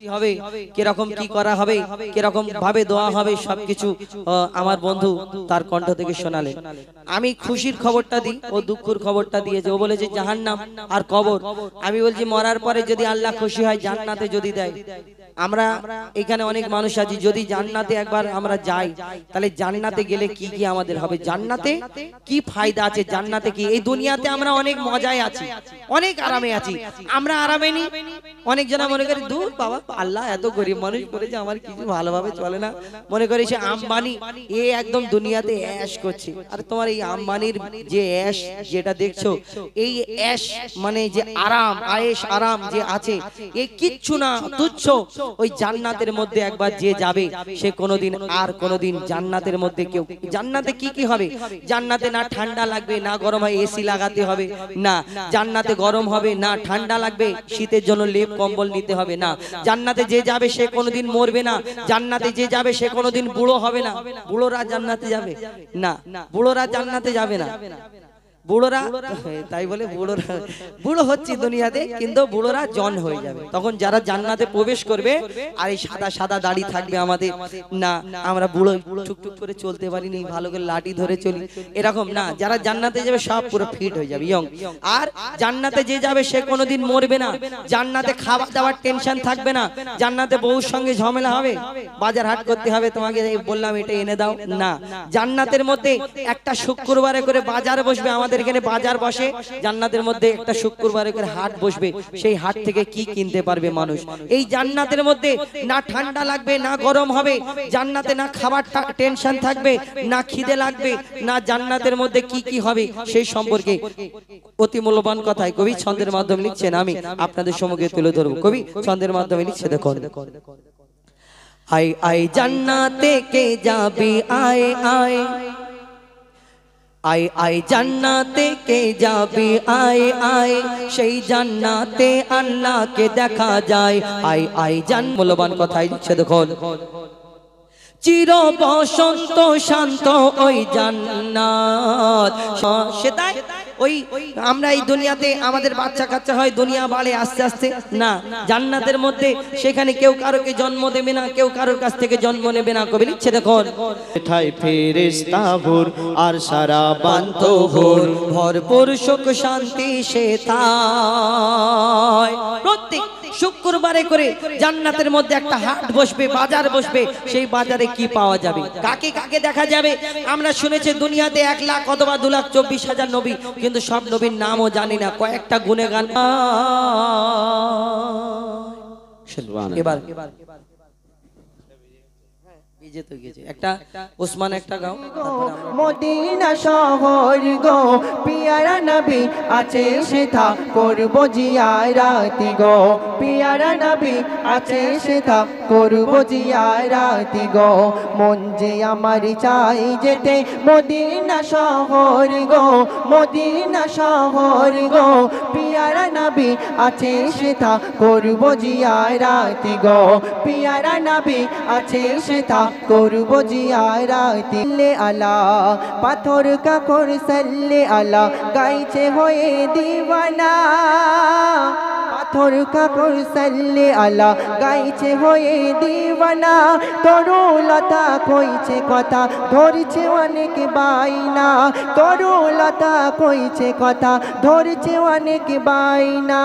হবে কিরকম কি করা হবে কিরকম ভাবে দোয়া হবে সবকিছু আমার বন্ধু তার কণ্ঠ থেকে শোনালেন। আমি খুশির খবরটা দিই ও দুঃখের খবরটা দিয়েছে। ও বলেছে জাহান্নাম আর কবর। আমি বলছি মরার পরে যদি আল্লাহ খুশি হয় জান্নাতে যদি দেয়। আমরা এখানে অনেক মানুষ আছি, যদি জান্নাতে একবার আমরা যাই তাহলে জান্নাতে গেলে কি কি আমাদের হবে, জান্নাতে কি ফায়দা আছে, জান্নাতে কি। এই দুনিয়াতে আমরা অনেক মজায় আছি, অনেক আরামে আছি, আমরা আরামে নি। অনেক জন মনে করি দূর বাবা আল্লাহ এত গরিব মানুষ করেছে, আমার কিছু ভালোভাবে চলে না। মনে করি সে আম্বানি, এ একদম দুনিয়াতে অ্যাশ করছে। আর তোমার এই আম্বানির যে অ্যাশ যেটা দেখছো, এই অ্যাশ মানে যে আরাম আয়েশ আরাম যে আছে, এ কিচ্ছু না, তুচ্ছ। ওই জান্নাতের মধ্যে একবার যে যাবে সে কোনোদিন আর কোনোদিন জান্নাতের মধ্যে কেউ, জান্নাতে কি কি হবে, জান্নাতে না ঠান্ডা লাগবে না গরম হয় এসি লাগাতে হবে না, জান্নাতে গরম হবে না ঠান্ডা লাগবে শীতের জন্য লেপ কম্বল নিতে হবে না, জান্নাতে যে যাবে সে কোনোদিন মরবে না, জান্নাতে যে যাবে সে কোনোদিন বুড়ো হবে না। বুড়োরা জান্নাতে যাবে না, বুড়োরা জান্নাতে যাবে না। বুড়োরা তাই বলে বুড়োরা বুড়ো হচ্ছে দুনিয়াতে, কিন্তু বুড়োরা জন হয়ে যাবে তখন যারা জান্নাতে প্রবেশ করবে। আর এই সাদা সাদা দাড়ি থাকবে আমাদের না, আমরা বুড়ো টুকটুক করে চলতে পারিনি, ভালো করে লাঠি ধরে চলি এরকম না। যারা জান্নাতে যাবে সব পুরো ফিট হয়ে যাবে, ইয়ং। আর জান্নাতে যে যাবে সে কোনোদিন মরবে না, জান্নাতে খাওয়া দাওয়ার টেনশন থাকবে না, জান্নাতে বউর সঙ্গে ঝামেলা হবে, বাজার হাট করতে হবে, তোমাকে বললাম এটা এনে দাও না। জান্নাতের মধ্যে একটা শুক্রবারে করে বাজার বসবে, আমাদের এখানে বাজার বসে, জান্নাতের মধ্যে একটা শুক্রবারে করে হাট বসবে, সেই হাট থেকে কি কিনতে পারবে মানুষ। এই জান্নাতের মধ্যে না ঠান্ডা লাগবে না গরম হবে, জান্নাতে না খাবার টেনশন থাকবে না খিদে লাগবে না, জান্নাতের মধ্যে কি কি হবে সেই সম্পর্কে অতি মূল্যবান কথাই কবি ছন্দের মাধ্যমে লিখছেন, আমি আপনাদের সম্মুখে তুলে ধরব। কবি ছন্দের মাধ্যমে লিখছে, দেখুন। আয় আয় জান্নাতে কে যাবি আয় আয়, আয় আয় জান্নাতে কে যাবি আয় আয়, সেই জান্নাতে আল্লাহকে দেখা যায়। আয় আয় মূল্যবান কথাই লিখছে, দেখুন। চির বসন্ত শান্ত ওই জান্নাত, সেটাই ওই আমরা এই দুনিয়াতে আমাদের বাচ্চা কাচ্চা হয়, দুনিয়া বাড়ে আস্তে আস্তে না, জান্নাতের মধ্যে সেখানে কেউ কারোকে জন্ম দেবে না, কেউ কারোর কাছ থেকে জন্ম নেবে না। কবি লিখছে, দেখুন। ঠাই ফেরেশতা ভোর আর সারা বান্ত ভোর, ভরপুর সুখ শান্তি সে তাই। প্রত্যেক শুক্রবারে করে জান্নাতের মধ্যে একটা হাট বসবে, বাজার বসবে, সেই বাজারে কি পাওয়া যাবে, কাকে কাকে দেখা যাবে। আমরা শুনেছি দুনিয়াতে 1 লাখ অথবা 2,24,000 নবী, কিন্তু সব নবীর নামও জানি না, কয়েকটা গুণে গান। এবার একটা ওসমান একটা গাও। মদিনা শহর গো পিয়ারা নবী আছে সেথা করব জিয়ারাত গো, পিয়ারা নবী আছে সেথা করব জিয়ারাত গো। মন যে আমার চাই যেতে মদিনা শহর গো, মদিনা শহর গো পিয়ারা নবী আছে সেথা করব জিয়ারাত গো, পিয়ারা নবী আছে সেথা করব জিয়ারাত। আলা পাথর কাকর সাল্লে আলা গাইছে হয়ে দিওয়ানা, পাথর কাকর সাল্লে আলা গাইছে হয়ে দিওয়ানা। তরুলতা কইছে কথা ধরছে অনেক বাইনা, তরুলতা কইছে কথা ধরছে অনেক বাইনা।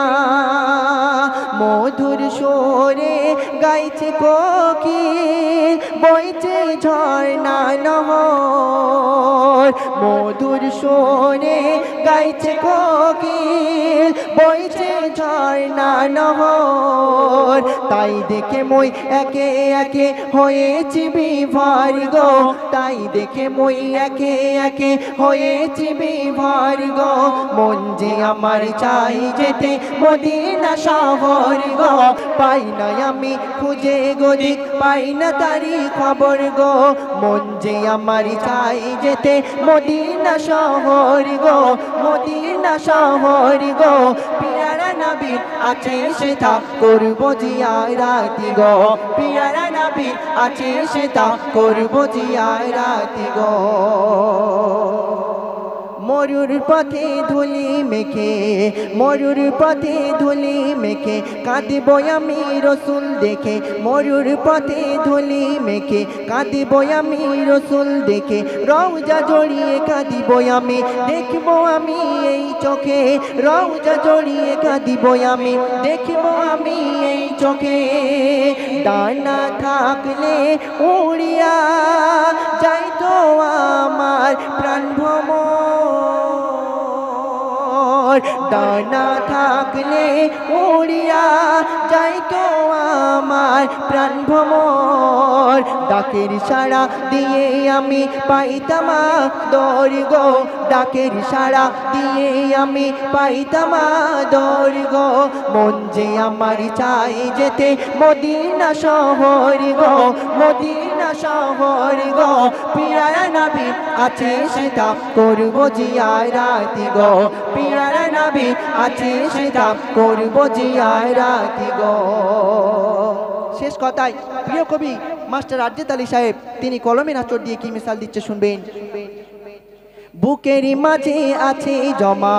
মধুর সুরে গাইছে কোকিল বইছে ঝর্ণা নহর, মধুর সুরে গাইছে কোকিল বইছে ঝর্ণা নহর। তাই দেখে মই একে একে হয়েছি বিভোর গো, তাই দেখে মই একে একে হয়েছি বিভোর গো। মন যে আমার চাই যেতে মদিনা শহর গো, পাই না আমি খুঁজে গদিক পাই না তারি খবর গো। মন যে আমার চাই যেতে মদিনা শহর গো, মদিনা শহর গো পিয়ারা নবী আছে সেথা করব জিয়ারাত গো, পিয়ারা নবী আছে সেথা করব জিয়ারাত গো। মরুর পথে ধুলি মেখে, মরুর পথে ধুলি মেখে কাঁদিব আমি রসুল দেখে, মরুর পথে ধুলি মেখে কাঁদিব আমি রসুল দেখে, রওজা জড়িয়ে কাঁদিব আমি, দেখব আমি এই চোখে, রওজা জড়িয়ে কাঁদিব আমি, দেখব আমি এই চোখে। ডানা থাকলে উড়িয়া যাইতো আমার প্রাণ ভ্রমর, ডানা থাকলে উড়িয়া যাইতো আমার প্রাণ ভ্রমর। ডাকের সাড়া দিয়ে আমি পাইতাম দৈর্ঘ, ডাকের সাড়া দিয়ে আমি পাইতাম দৈর্ঘ। মন যে আমার চাই যেতে মদিনা শহর গো, মদিনা শহর গো। পিয়ারা নবী আছে সেটা করব জিয়ারত গো, পিয়ারা নবী আছে সেটা করব জিয়ারত গো। শেষ কথায় প্রিয় কবি মাস্টার আরজেদ আলী সাহেব তিনি কলমের আঁচড় দিয়ে কি মিসাল দিচ্ছে শুনবেন। বুকের মাঝে আছে জমা,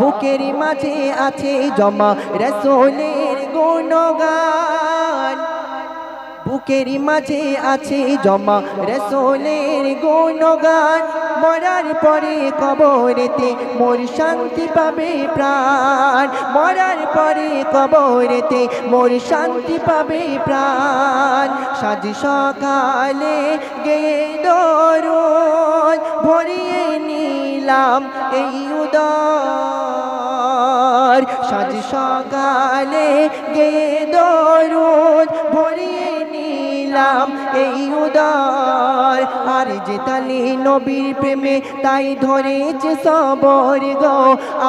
বুকের মাঝে আছে জমা রাসূলের গুণগান, বুকের মাঝে আছে জমা রাসূলের গুণগান। মরার পরে কবরেতে মোর শান্তি পাবে প্রাণ, মরার পরে কবরেতে মোর শান্তি পাবে প্রাণ। সাজ সকালে গেয়ে দরুদ ভরিয়ে নিলাম এই উদর, সাজ সকালে গেয়ে দরুদ ভরিয়ে নিলাম এই উদর। আর যে তালি নবীর প্রেমে তাই ধরেছে সবর গো,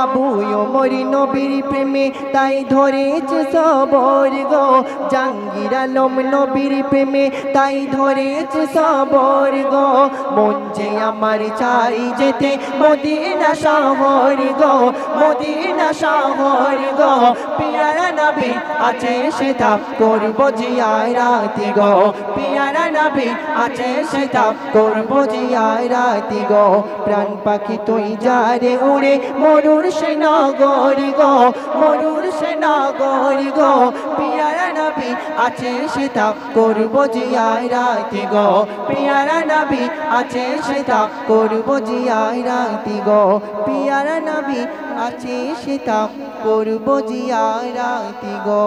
আবু ওমর নবীর প্রেমে তাই ধরেছে সবর গো, জাহাঙ্গীর আলম নবীর প্রেমে তাই ধরেছে সবর গো। মন যে আমার চাই যেতে মদিনা শহর গো, মদিনা শহর গো। পিয়ারা নবী আছে সেটা করব জিয়ারত গো, পিয়ারা নবী আছে সেটা করব জিয়ারত গো। প্রাণ পাখি তুই যারে উড়ে মরুর সে নগর গো, মরুর সে নগর গো। পিয়ারা নবী আছে সেটা করব জিয়ারত গো, পিয়ারা নবী আছে সেটা করব জিয়ারত গো, পিয়ারা নবী আছে সেটা করব জিয়ারত গো।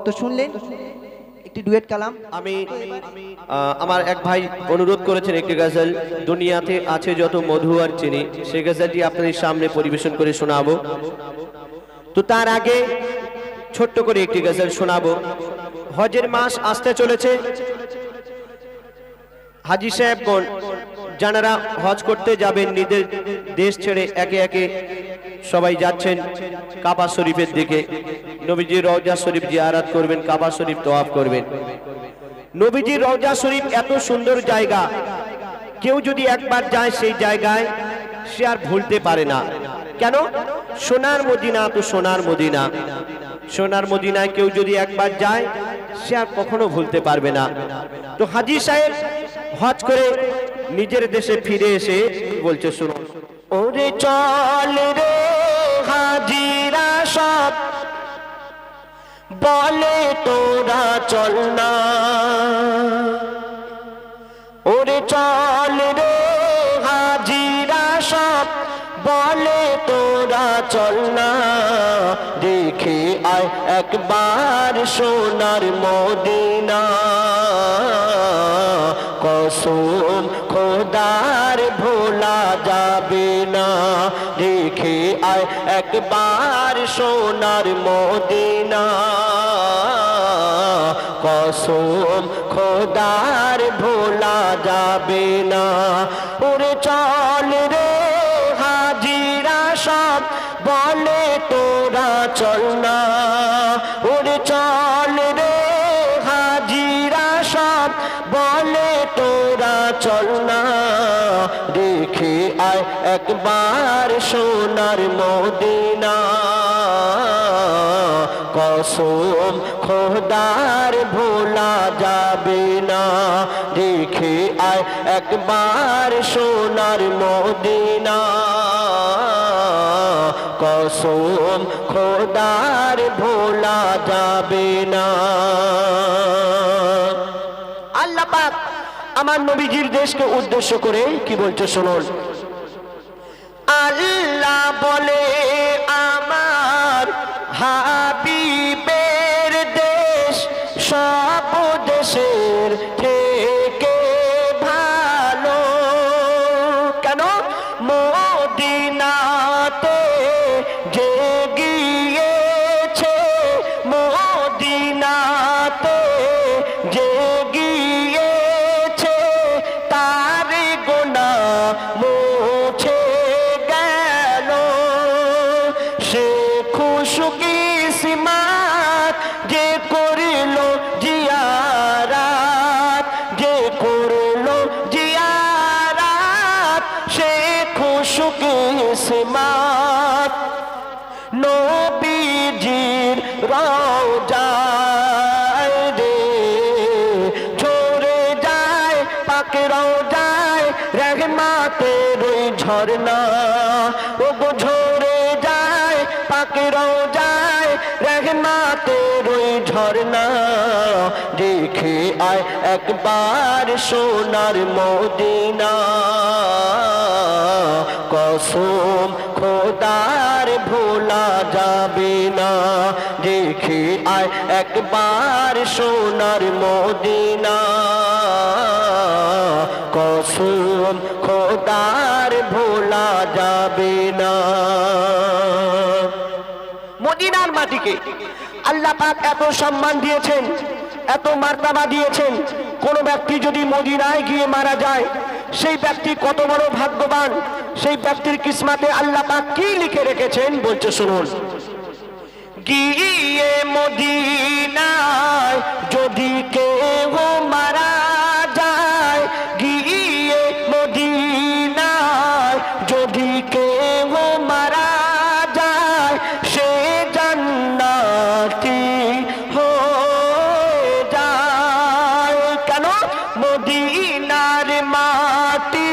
তো শুনলেন একটি ডুয়েট কালাম। আমি আমার এক ভাই অনুরোধ করেছেন একটি গজল, দুনিয়াতে আছে যত মধু আর চিনি, সেই গজলটি আপনাদের সামনে পরিবেশন করে শোনাবো। তো তার আগে ছোট্ট করে একটি গজল শোনাবো। হজের মাস আসতে চলেছে, হাজী সাহেবগণ যারা হজ করতে যাবেন নিজের দেশ ছেড়ে একে একে সবাই যাচ্ছেন কাবা শরীফের দিকে, নবীজির রওজা শরীফ জিয়ারত করবেন, কাবা শরীফ তওয়াফ করবেন। নবীজির রওজা শরীফ এত সুন্দর জায়গা, কেউ যদি একবার যায় সেই জায়গায় সে আর ভুলতে পারে না। কেন? সোনার মদিনা তো সোনার মদিনা, সোনার মদিনায় কেউ যদি একবার যায় সে আর কখনো ভুলতে পারবে না। তো হাজী সাহেব হজ করে নিজের দেশে ফিরে এসে বলছে, শুনো ওরে চল রে হাজিরা সব বলে তোরা চল না, ওরে চল রে হাজিরা সব বলে তোরা চল না, দেখে আয় একবার সোনার মদিনা, কসম খোদার ভোলা যাবে না, দেখে আয় একবার সোনার মদিনা, কসম খোদার ভোলা যাবে না। ওরে চল রে হাজিরা সব বলে তোরা চল না, ওরে চল রে হাজিরা সব বলে তোরা চল না, দেখে আয় একবার সোনার মদিনা, কসম খোদার ভোলা যাবে না দেখে আয় একবার সোনার মদিনা কসম খোদার ভোলা যাবে না আল্লাহ পাক আমার নবীজির দেশকে উদ্দেশ্য করে কি বলছে শুনুন আল্লাহ বলে আমার হাবিবের দেশ সব দেশের থেকে ভালো কেন মদিনাতে যে গিয়েছে মদিনাতে যে গিয়েছে তার গুনাহ মুছে গেল সে খুশকিসমত যে করিল জিয়ারাত যে করল জিয়ারাত সে খুশকিসমত নবীজির রওজায় রে ঝরে যায় পাক রওজায় রহমতের ওই ঝরনা ওগো ঝরে যায় পাক রওজায় রহমতের ওই ঝরনা দেখে আয় একবার সোনার মদিনা কসম খোদার ভোলা যাবে না দেখে আয় একবার সোনার মদিনা কসম খোদার ভোলা যাবে না মদিনার মাটিকে আল্লাহ পাক এত সম্মান দিয়েছেন এত মার্তবা দিয়েছেন কোন ব্যক্তি যদি মদিনায় গিয়ে মারা যায় সেই ব্যক্তি কত বড় ভাগ্যবান সেই ব্যক্তির কিসমতে আল্লাহ পাক কি লিখে রেখেছেন বলছে শুনুন গিয়ে মদিনায় যদি কেউ মারা যায় গিয়ে মদিনায় যদি কেউ মারা যায় সে জান্নাতি হয়ে যায় কেন মদিনার মাটি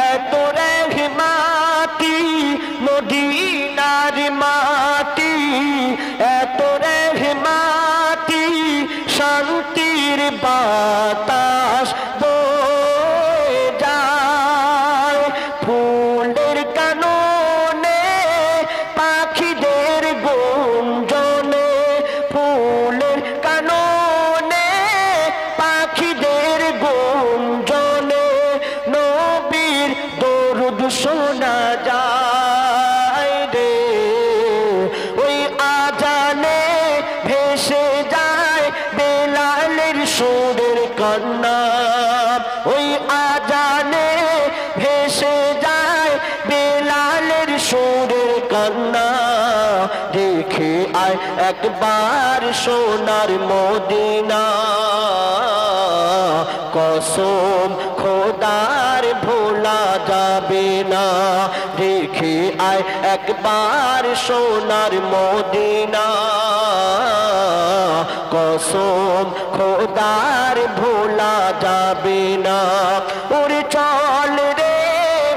এত রহমতি মদিনার মাটি এত রহমতি শান্তির বাতাস বয়ে যায় ফুলের কাননে পাখিদের গুঞ্জনে ফুলের কাননে পাখিদের গুঞ্জনে নবীর দরুদ শোনা যায় রে ওই আজানে ভেসে যায় বেলালের সুরের কন্যা ওই আজানে ভেসে যায় বেলালের সুরের কন্যা দেখে আয় একবার সোনার মদিনা কসম খোদার ভোলা যাবে না দেখে আয় একবার সোনার মদিনা কসম খোদার ভোলা যাবে না ওরে চল রে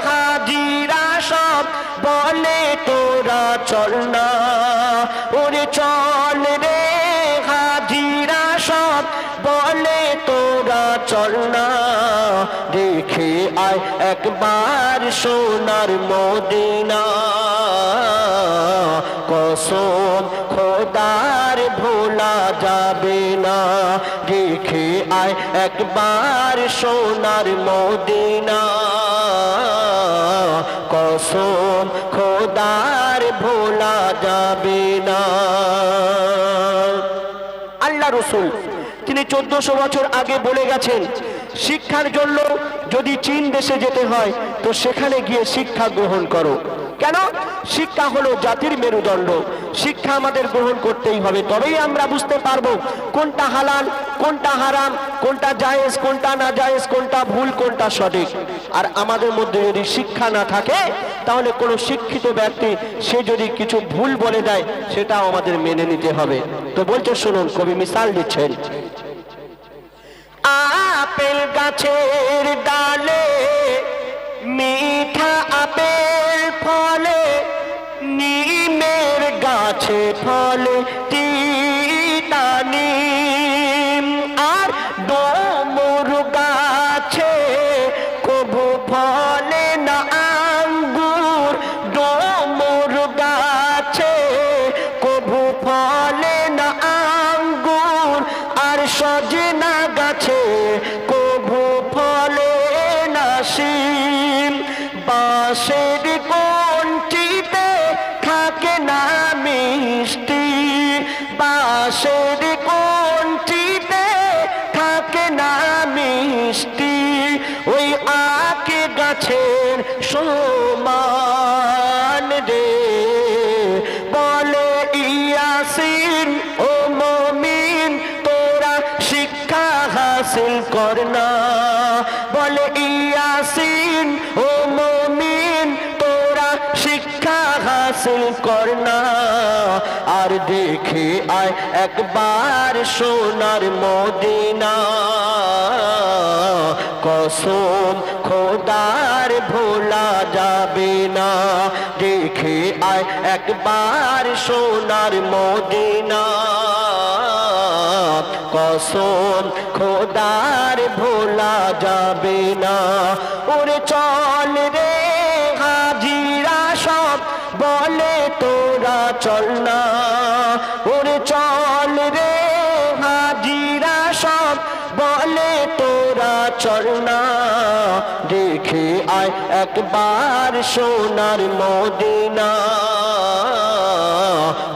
হাজিরা সব বলে তোরা চল না ওরে চল রে হাজিরা সব বলে তোরা চল না দেখে আয় একবার সোনার মদিনা কসম খোদার ভোলা যাবে না দেখে আয় একবার সোনার মদিনা কসম খোদার ভোলা যাবে না আল্লাহ রসুল তিনি 1400 বছর আগে বলে গেছেন শিক্ষার জন্য যদি চীন দেশে যেতে হয় তো সেখানে গিয়ে শিক্ষা গ্রহণ করো কেন শিক্ষা হলো জাতির মেরুদণ্ড শিক্ষা আমাদের গ্রহণ করতেই হবে, তবেই আমরা বুঝতে পারবো কোনটা হালাল, কোনটা হারাম, কোনটা জায়েজ, কোনটা না জায়েজ, কোনটা ভুল, কোনটা সঠিক। আর আমাদের মধ্যে যদি শিক্ষা না থাকে তাহলে কোনো শিক্ষিত ব্যক্তি সে যদি কিছু ভুল বলে দেয় সেটাও আমাদের মেনে নিতে হবে। তো বলছে শুনুন, কবি মিসাল দিচ্ছেন, আপেল গাছের ডালে মিঠা আপেল ফলে, নিমের গাছে ফলে তিতা নিম, আর ডমর গাছে কভু ফলে না আঙ্গুর, ডমর গাছে কভু ফলে না আঙ্গুর, আর সজনা গাছে কভু ফলে না শিম, বাঁশের কঞ্চিতে থাকে না মিষ্টি, বাঁশের কঞ্চিতে থাকে না মিষ্টি, ওই আকে গাছের সমান রে, বলে ইয়াসিন ও মুমিন তোরা শিক্ষা হাসিল করনা, বলে ইয়াসিন ও মুমিন তোরা শিক্ষা হাসিল করনা, আর দেখে আয় একবার সোনার মদিনা, কসম খোদার ভোলা যাবে না, দেখে আয় একবার সোনার মদিনা, কসম খোদার ভোলা যাবে না। ওরে চল রে হাজিরা সব বলে তোরা চল না, ওরে চল রে হাজিরা সব বলে তোরা চল না, দেখে আয় একবার সোনার মদিনা,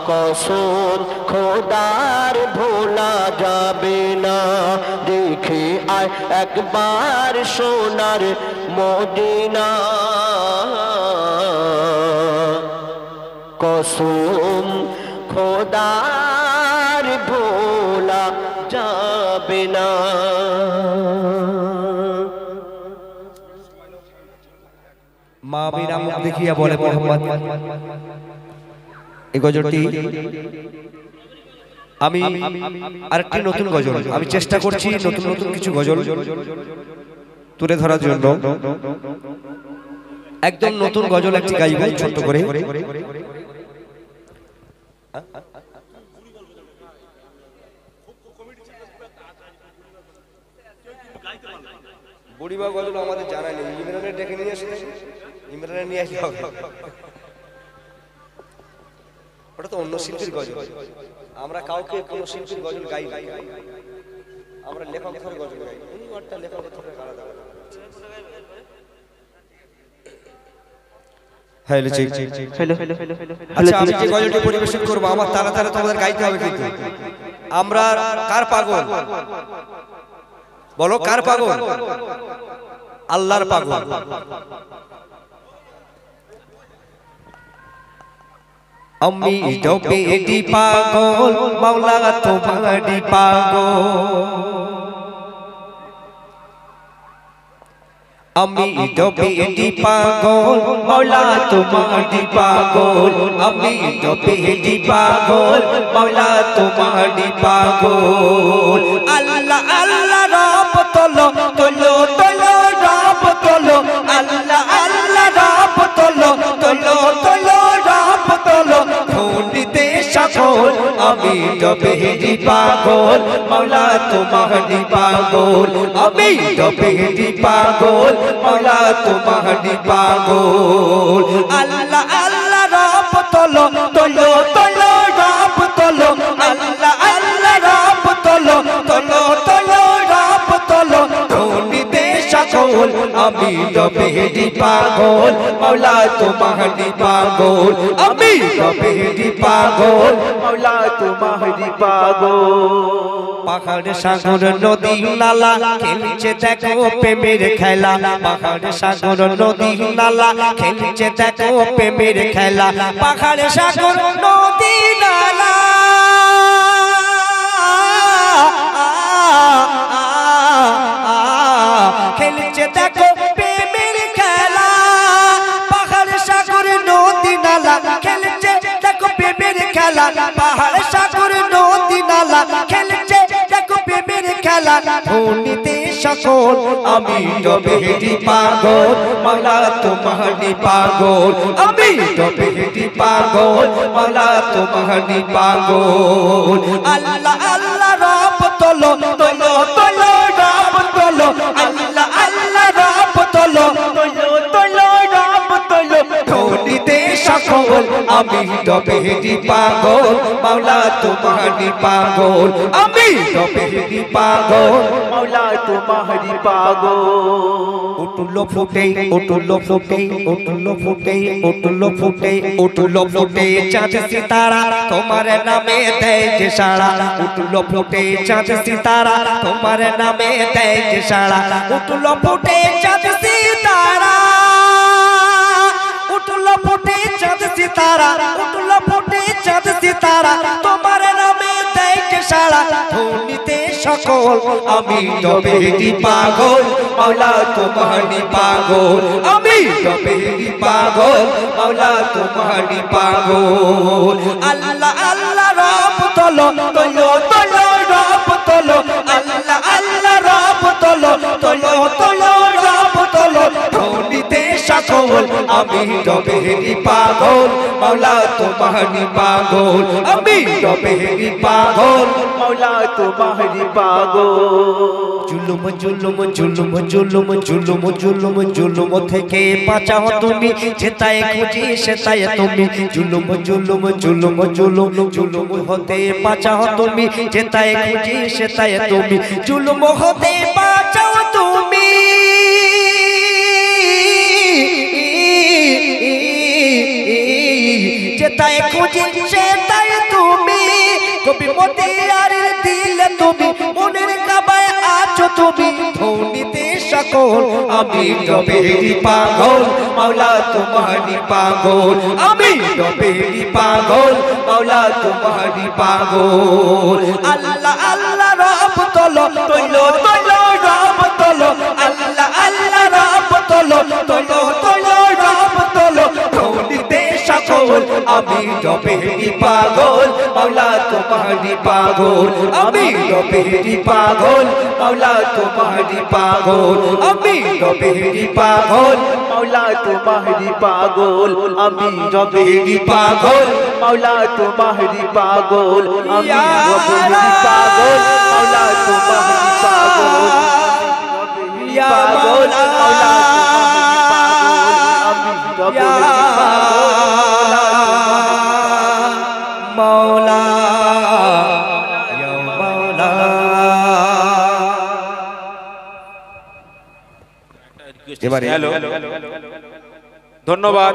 কসম খোদার ভোলা যাবে না, দেখে আয় একবার সোনার মদিনা, কসম খোদার ভোলা যাবে না। মা বিনা মুখ দেখিয়া বলে মোহাম্মদ, এই গজলটি আমি আরেকটি নতুন গজল, আমি চেষ্টা করছি নতুন নতুন কিছু গজল তুলে ধরার জন্য। একদম নতুন গজল একটি গাইব ছোট্ট করে। বুড়িমা গজল আমাদের জানা নেই, ইমরানের ডেকে নিয়ে আসে, ইমরানের নিয়ে আসতে হবে, ওটা তো অন্য শিল্পীর গজল, আমরা কাউকে কোনো শিল্পীর গজল গাই না, আমরা লেখকের গজল গাই, একটা লেখকের থেকে আলাদা। Hello check, hello hello hello. আচ্ছা, আমি যে গজলটি পরিবেশন করব আমার তারা তারা তোমাদের গাইতে হবে, কিন্তু আমরা কার পাগল বলো, কার পাগল? আল্লাহর পাগল। আমি ডোবেডি পাগল, মাওলা তোমারই পাগল, আমি ডোবেডি পাগল, মাওলা তোমারই পাগল, আমি ডোবেডি পাগল, মাওলা তোমারই পাগল। আল্লাহ আল্লাহ রব তোলো তোলো তোলো রব তোলো, আল্লাহ আল্লাহ রব তোলো তোলো তোলো রব তোলো, খুনিতে সকল আমি ডোবেডি পাগল, মাওলা তোমারই পাগল, আমি ডোবেডি পাগল, মাওলা তোমারই পাগল। আল্লাহ আল্লাহ রব তোলো তোলো তোলো রব তোলো, আল্লাহ আল্লাহ রব তোলো তোলো তোলো রব তোলো, খুনিতে সকল আমি রবেরি পাগল মাওলা তোমারি পাগল আমি রবেরি পাগল মাওলা তোমারি পাগল পাহাড় সাগর নদী নালা খেলছে দেখো প্রেমের খেলা পাহাড় সাগর নদী নালা খেলছে দেখো প্রেমের খেলা পাহাড় সাগর নদী নালা খেলছে দেখো প্রেমের খেলা পাহাড় সাগর নদী নালা খেলছে দেখো প্রেমের খেলা পাহাড় সাগর নদী নালা খেলছে দেখো প্রেমের খেলা ধুনিতে সকল আমি রবেরি পাগল মাওলা তোমারি পাগল আমি রবেরি পাগল মাওলা তোমারি পাগল আল্লাহ আল্লাহ রব তোলো তোলো তোলো রব তোলো আল্লাহ আল্লাহ রব তোলো তোলো তোলো রব তোলো ধুনিতে সকল আমি রবেরি পাগল মাওলা তোমারি পাগল আমি রবেরি পাগল মাওলা তোমারি পাগল উঠলো ফুটে উঠলো ফুটে উঠলো ফুটে উঠলো ফুটে উঠলো ফুটে চাঁদ সিতারা তোমার নামে দেয় যে সাড়া উঠলো ফুটে চাঁদ সিতারা তোমার নামে দেয় যে সাড়া উঠলো ফুটে চাঁদ সিতারা উঠলো ফুটে চাঁদ সিতারা উঠলো ফুটে চাঁদ সিতারা তোমার নামে দেয় যে সাড়া ধুনিতে সকল আমি রবেরি পাগল মাওলা তোমারি পাগল আমি রবেরি পাগল মাওলা তোমারি পাগল আল্লাহ আল্লাহ রব তোলো তোলো তোলো রব তোলো আল্লাহ আল্লাহ রব তোলো তোলো তোলো রব তোলো ধুনিতে সকল আমি রবেরি পাগল মাওলা তোমারি পাগল আমি রবেরি পাগল মাওলা তোমারি পাগল জুলুম জুলুম জুলুম জুলুম জুলুম জুলুম জুলুম থেকে বাঁচাও তুমি যেতায় খুঁজি সেতায় তুমি জুলুম জুলুম জুলুম জুলুম জুলুম হতে বাঁচাও তুমি যেতায় খুঁজি সেতায় তুমি জুলুম হতে বাঁচাও তুমি যেতায় খুঁজি সেতায় তুমি কবি মতিয়ারের দিলে তুমি মনের কাবায় আছো তুমি ধুনিতে সকল আমি রবেরি পাগল মাওলা তোমারি পাগল আমি রবেরি পাগল মাওলা তোমারি পাগল আল্লাহ আল্লাহ রব তোলো তোলো তোলো রব তোলো আল্লাহ আল্লাহ রব তোলো তোলো তোলো রব তোলো ধুনিতে সকল আমি রবেরি পাগল মাওলা তোমারি পাগল আমি রবেরি পাগল মাওলা তোমারি পাগল আমি রবেরি পাগল মাওলা তোমারি পাগল আমি রবেরি পাগল মাওলা তোমারি পাগল আমি রবেরি পাগল মাওলা তোমারি পাগল ইয়া মাওলা আমি রবেরি মাওলা ইয়া মাওলা হ্যালো ধন্যবাদ।